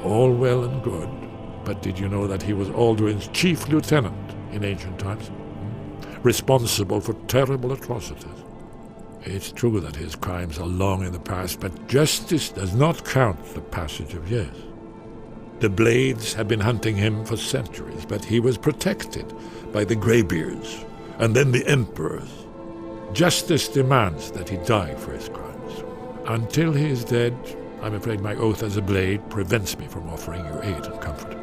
All well and good, but did you know that he was Alduin's chief lieutenant in ancient times? Responsible for terrible atrocities. It's true that his crimes are long in the past, but justice does not count the passage of years. The Blades have been hunting him for centuries, but he was protected by the Greybeards and then the Emperors. Justice demands that he die for his crimes. Until he is dead, I'm afraid my oath as a Blade prevents me from offering you aid and comfort.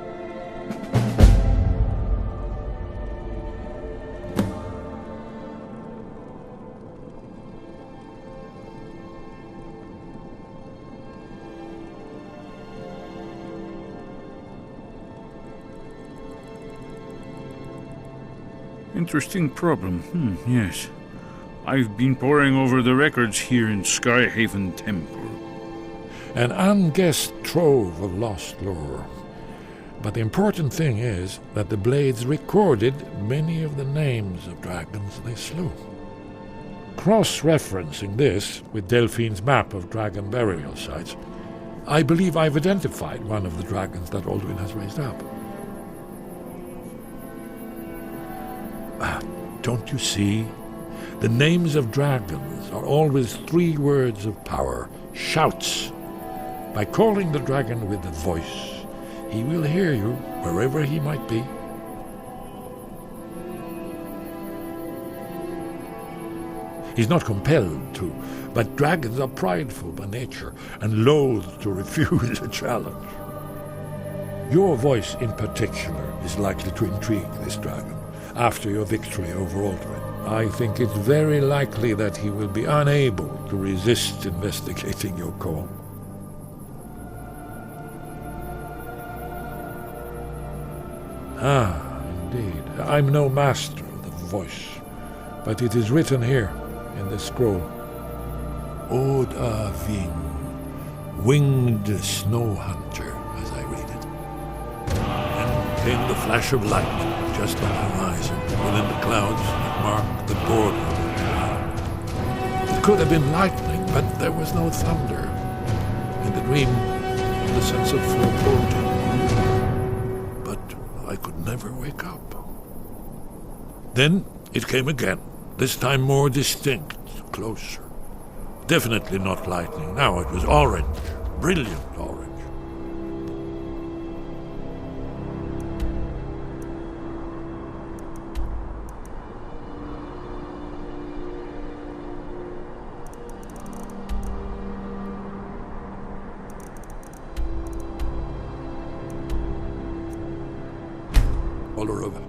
Interesting problem. Yes. I've been poring over the records here in Skyhaven Temple. An unguessed trove of lost lore. But the important thing is that the Blades recorded many of the names of dragons they slew. Cross-referencing this with Delphine's map of dragon burial sites, I believe I've identified one of the dragons that Alduin has raised up. Don't you see? The names of dragons are always 3 words of power, shouts. By calling the dragon with the voice, he will hear you wherever he might be. He's not compelled to, but dragons are prideful by nature and loath to refuse a challenge. Your voice in particular is likely to intrigue this dragon after your victory over Alduin. I think it's very likely that he will be unable to resist investigating your call. Indeed. I'm no master of the voice, but it is written here in this scroll. Oda Ving, winged snow hunter, as I read it. And came the flash of light just on the horizon, within the clouds that mark the border of the cloud. It could have been lightning, but there was no thunder. In the dream, the sense of foreboding. But I could never wake up. Then it came again, this time more distinct, closer. Definitely not lightning. Now it was orange, brilliant orange. Olorova.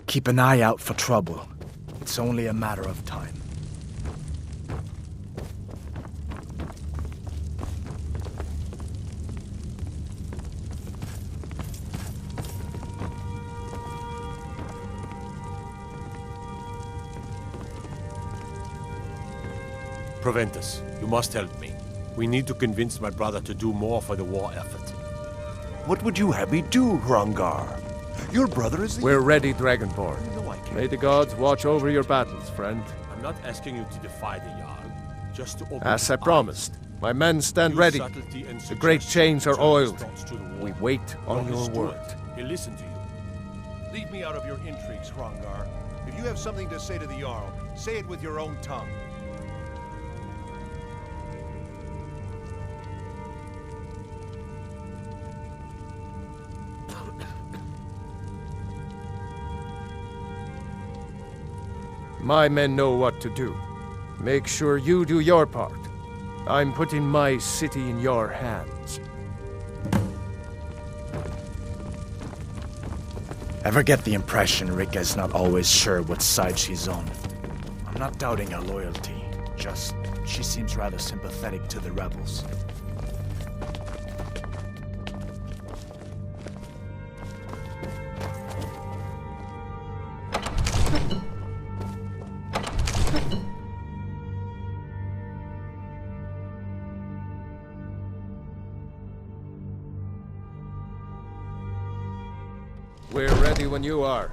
Keep an eye out for trouble. It's only a matter of time. Proventus, you must help me. We need to convince my brother to do more for the war effort. What would you have me do, Hrongar? Your brother is the... We're ready, Dragonborn. No, I can't. May the gods watch over your battles, friend. I'm not asking you to defy the Jarl, just to open As his I eyes. promised, my men stand Use ready. subtlety and The great suggestion chains to are turn his oiled. thoughts to the war. We wait on You're his your steward. word. He'll listen to you. Leave me out of your intrigues, Hrongar. If you have something to say to the Jarl, say it with your own tongue. My men know what to do. Make sure you do your part. I'm putting my city in your hands. Ever get the impression Rika's not always sure what side she's on? I'm not doubting her loyalty, just she seems rather sympathetic to the rebels. We're ready when you are.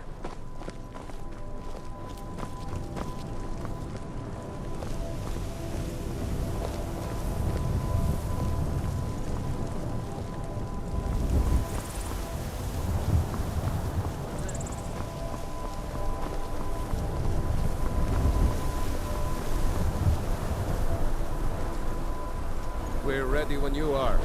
We're ready when you are.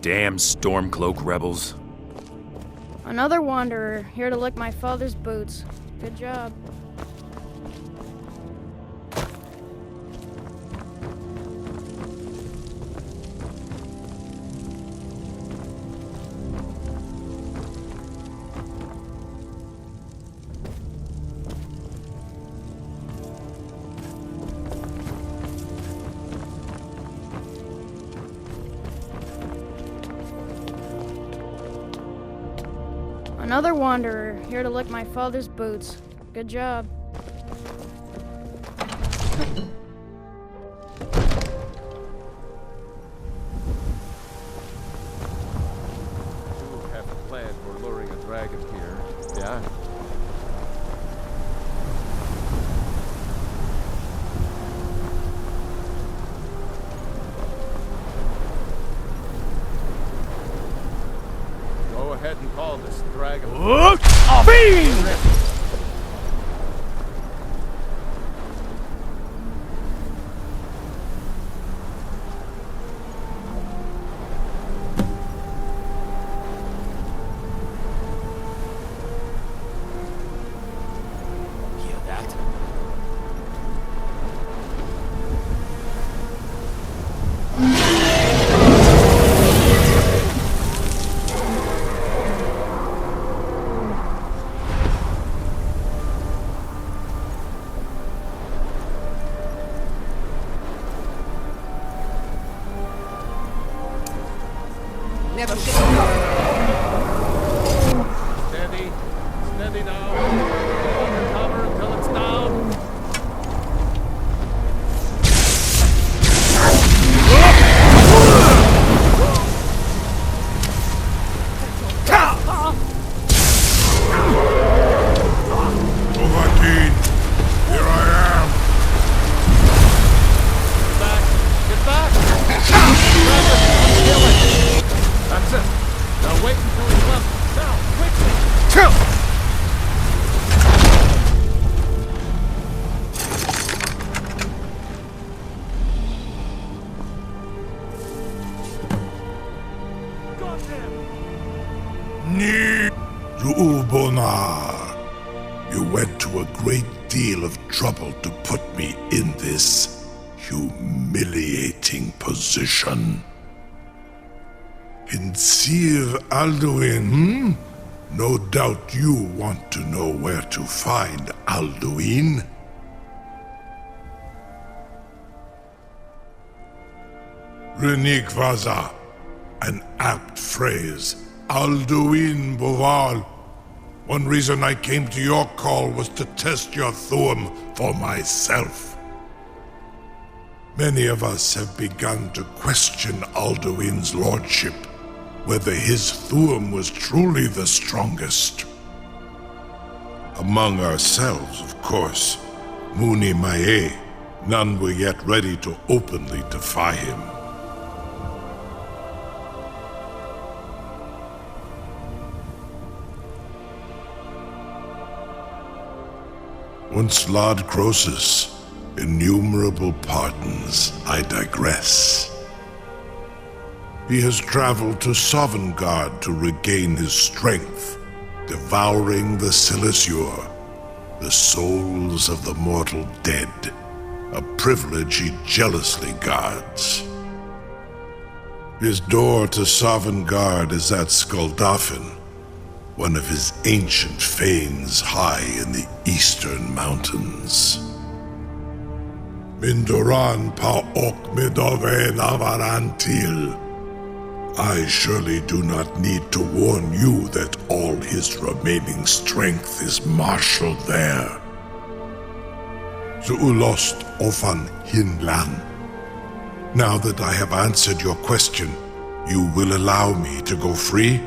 Damn Stormcloak rebels. Another wanderer, here to lick my father's boots. Good job. Another wanderer, here to lick my father's boots. Good job. You have a plan for luring a dragon here, yeah? Go ahead and call this dragon. Hear that? Steady. Steady now. Hold the cover until it's down. Ovakin, here I am. Get back! That's it. Now wait until he's left. Now, quickly! Ni Rubonar. You went to a great deal of trouble to put me in this humiliating position. In Sir Alduin, No doubt you want to know where to find Alduin? Renikvaza, an apt phrase. Alduin Boval. One reason I came to your call was to test your Thuum for myself. Many of us have begun to question Alduin's lordship, whether his Thuum was truly the strongest. Among ourselves, of course, Muni Mae, none were yet ready to openly defy him. Once Lord Croesus, innumerable pardons, I digress. He has traveled to Sovngarde to regain his strength, devouring the Silesure, the souls of the mortal dead, a privilege he jealously guards. His door to Sovngarde is at Skuldafn, one of his ancient fanes high in the eastern mountains. Mindoran pa ok midove navarantil. I surely do not need to warn you that all his remaining strength is marshaled there. Zuulost ofan hinlan. Now that I have answered your question, you will allow me to go free?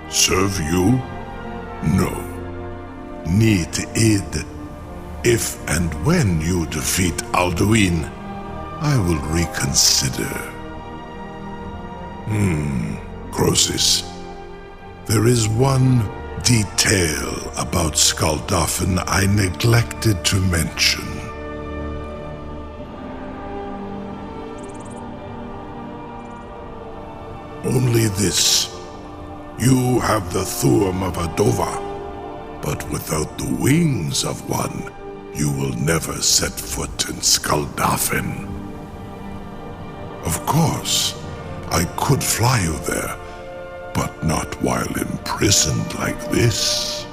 Serve you? No. Need id. If and when you defeat Alduin, I will reconsider. Croesus. There is one detail about Skuldafn I neglected to mention. Only this. You have the Thuum of a Dova, but without the wings of one, you will never set foot in Skuldafn. Of course, I could fly you there, but not while imprisoned like this.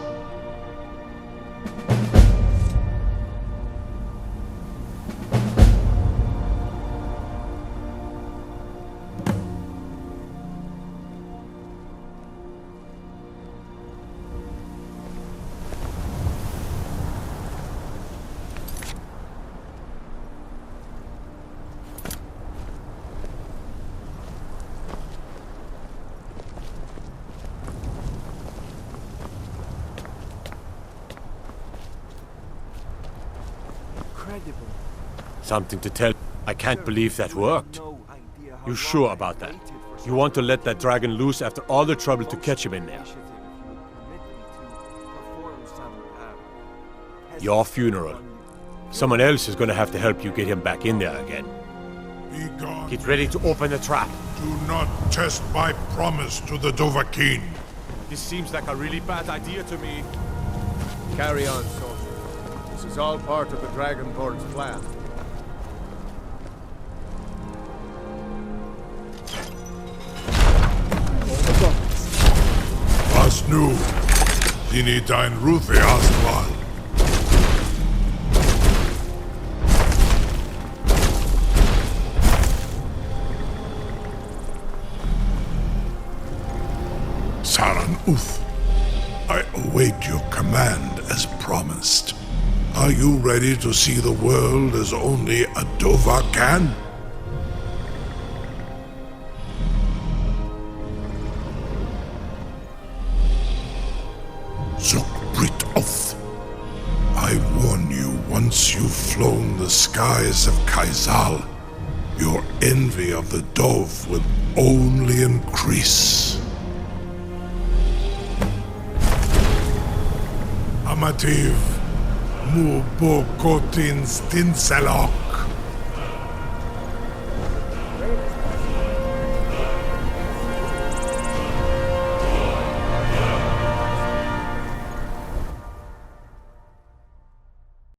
Something to tell. I can't believe that worked. You sure about that? You want to let that dragon loose after all the trouble to catch him in there? Your funeral. Someone else is gonna have to help you get him back in there again. Be gone. Get ready to open the trap. Do not test my promise to the Dovahkiin. This seems like a really bad idea to me. Carry on, soldier. This is all part of the Dragonborn's plan. Was nu, dini dein Ruthe Aswal. Saran Uth, I await your command as promised. Are you ready to see the world as only a Dova can? Zukbrit Oth. I warn you, once you've flown the skies of Kaizal, your envy of the Dove will only increase. Amativ, mu bokotin stinselok.